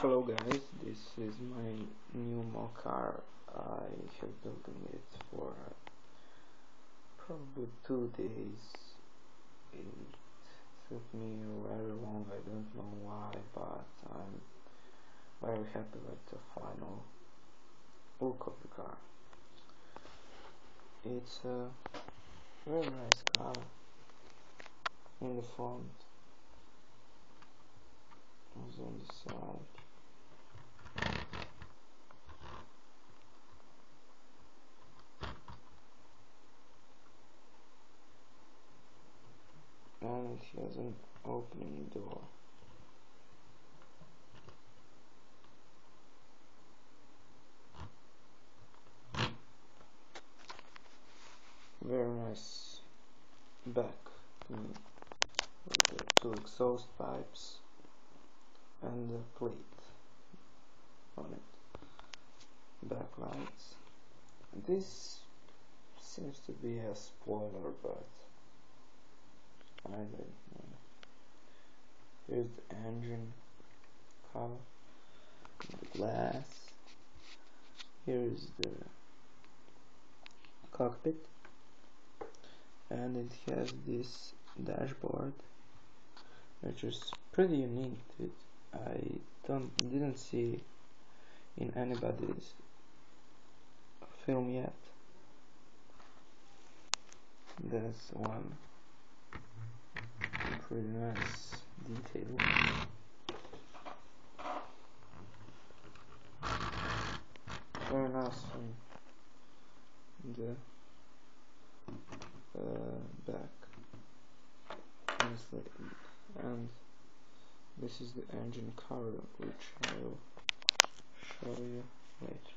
Hello guys, this is my new MOC car. I have building it for probably 2 days. It took me very long, I don't know why, but I'm very happy with the final look of the car. It's a very nice car in the front, also on the side. And it has an opening door. Very nice back with the 2 exhaust pipes and a plate on it. Backlights. This seems to be a spoiler, but I don't know. Here's the engine cover, the glass. Here is the cockpit, and it has this dashboard, which is pretty unique. I didn't see in anybody's film yet. That's one pretty nice detail. Very nice on the back, honestly. And this is the engine cover, which I will show you later.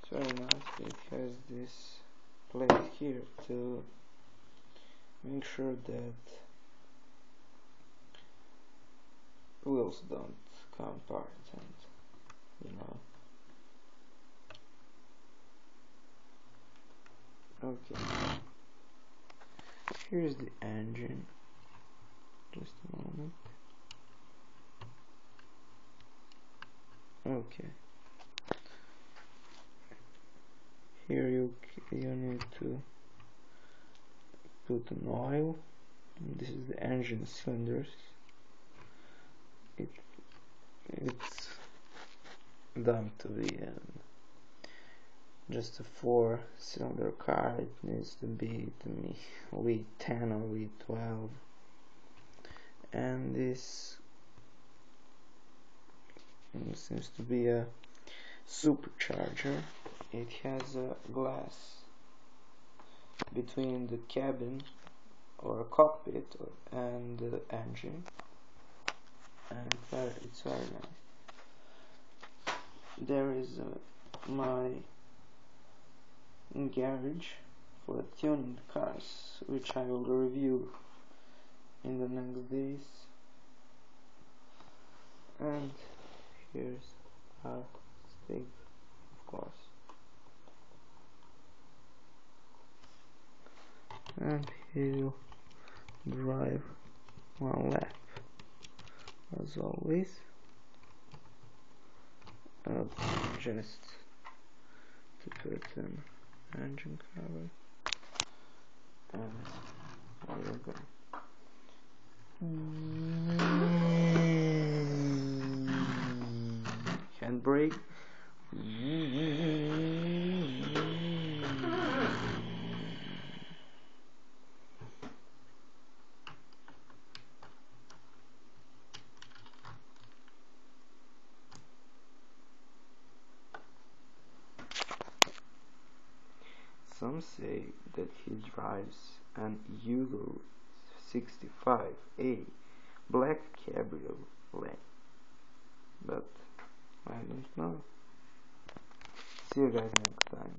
It's very nice. It has this plate here to make sure that wheels don't come apart, and you know. Okay, here's the engine. Just a moment. Okay, here you need to put an oil. This is the engine cylinders. It's done to be just a 4-cylinder car. It needs to be V10 or V12. And this seems to be a supercharger. It has a glass between the cabin or a cockpit and the engine, and it's very nice. There is my garage for tuning cars, which I will review in the next days. And here's our stick, of course. And he'll drive 1 lap, as always. Just to put an engine cover, and there we go. Handbrake. Some say that he drives an Euro 65A black cabriolet, but I don't know. See you guys next time.